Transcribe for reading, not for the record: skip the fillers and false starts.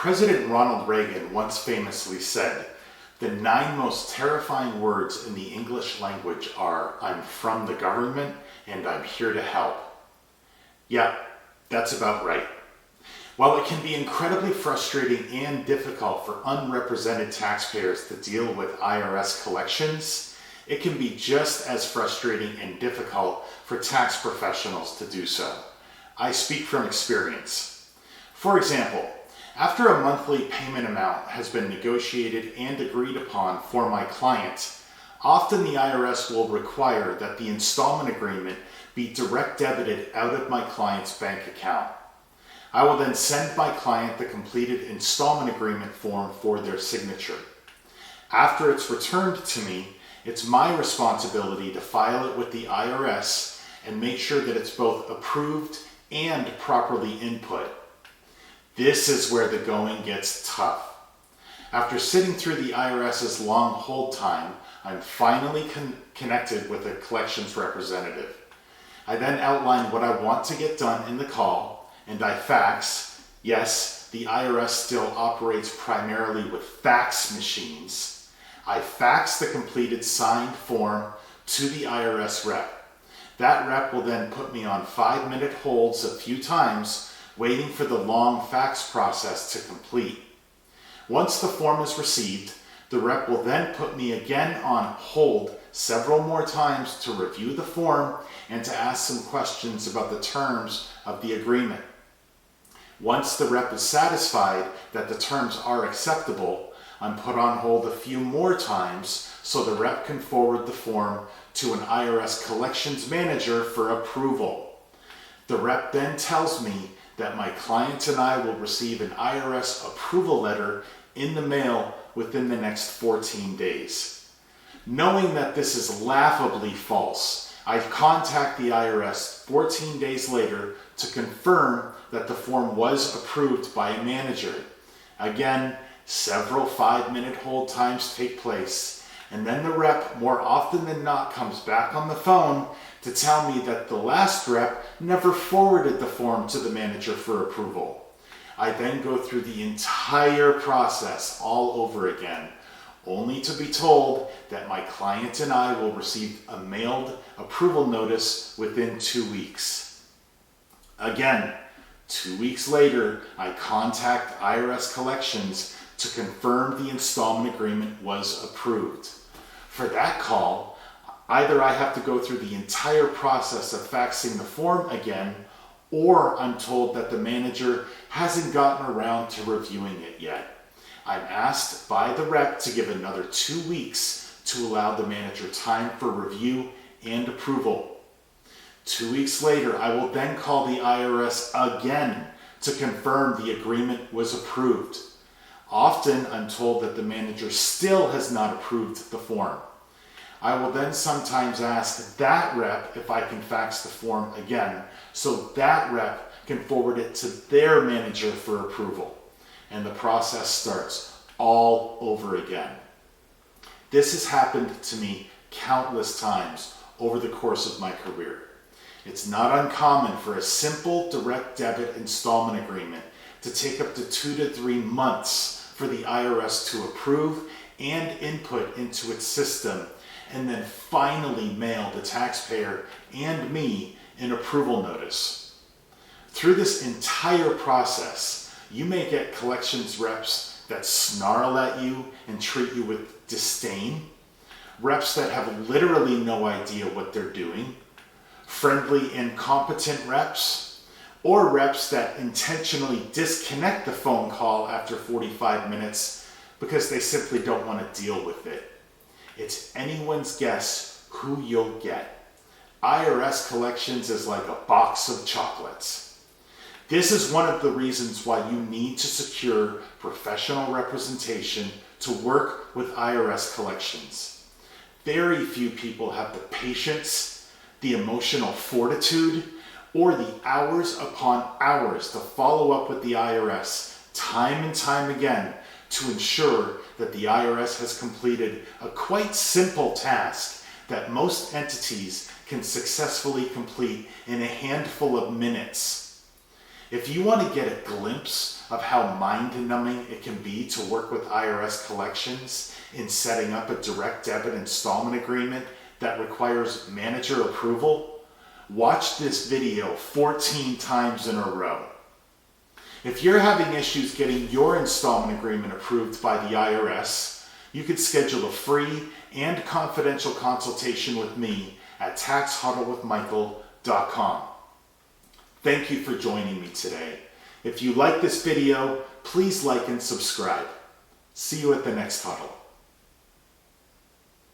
President Ronald Reagan once famously said, "The 9 most terrifying words in the English language are, 'I'm from the government' and 'I'm here to help.'" Yeah, that's about right. While it can be incredibly frustrating and difficult for unrepresented taxpayers to deal with IRS collections, it can be just as frustrating and difficult for tax professionals to do so. I speak from experience. For example, after a monthly payment amount has been negotiated and agreed upon for my client, often the IRS will require that the installment agreement be direct debited out of my client's bank account. I will then send my client the completed installment agreement form for their signature. After it's returned to me, it's my responsibility to file it with the IRS and make sure that it's both approved and properly input. This is where the going gets tough. After sitting through the IRS's long hold time, I'm finally connected with a collections representative. I then outline what I want to get done in the call, and I fax. Yes, the IRS still operates primarily with fax machines. I fax the completed signed form to the IRS rep. That rep will then put me on 5-minute holds a few times, waiting for the long fax process to complete. Once the form is received, the rep will then put me again on hold several more times to review the form and to ask some questions about the terms of the agreement. Once the rep is satisfied that the terms are acceptable, I'm put on hold a few more times so the rep can forward the form to an IRS Collections manager for approval. The rep then tells me that my client and I will receive an IRS approval letter in the mail within the next 14 days. Knowing that this is laughably false, I contact the IRS 14 days later to confirm that the form was approved by a manager. Again, several 5-minute hold times take place, and then the rep more often than not comes back on the phone to tell me that the last rep never forwarded the form to the manager for approval. I then go through the entire process all over again, only to be told that my client and I will receive a mailed approval notice within 2 weeks. Again, 2 weeks later, I contact IRS Collections to confirm the installment agreement was approved. For that call, either I have to go through the entire process of faxing the form again, or I'm told that the manager hasn't gotten around to reviewing it yet. I'm asked by the rep to give another 2 weeks to allow the manager time for review and approval. 2 weeks later, I will then call the IRS again to confirm the agreement was approved. Often, I'm told that the manager still has not approved the form. I will then sometimes ask that rep if I can fax the form again, so that rep can forward it to their manager for approval. And the process starts all over again. This has happened to me countless times over the course of my career. It's not uncommon for a simple direct debit installment agreement to take up to 2 to 3 months for the IRS to approve and input into its system, and then finally mail the taxpayer and me an approval notice. Through this entire process, you may get collections reps that snarl at you and treat you with disdain, reps that have literally no idea what they're doing, friendly, incompetent reps, or reps that intentionally disconnect the phone call after 45 minutes because they simply don't want to deal with it. It's anyone's guess who you'll get. IRS Collections is like a box of chocolates. This is one of the reasons why you need to secure professional representation to work with IRS Collections. Very few people have the patience, the emotional fortitude, or the hours upon hours to follow up with the IRS time and time again to ensure that the IRS has completed a quite simple task that most entities can successfully complete in a handful of minutes. If you want to get a glimpse of how mind-numbing it can be to work with IRS Collections in setting up a direct debit installment agreement that requires manager approval, watch this video 14 times in a row. If you're having issues getting your installment agreement approved by the IRS, you could schedule a free and confidential consultation with me at taxhuddlewithmichael.com. Thank you for joining me today. If you like this video, please like and subscribe. See you at the next huddle.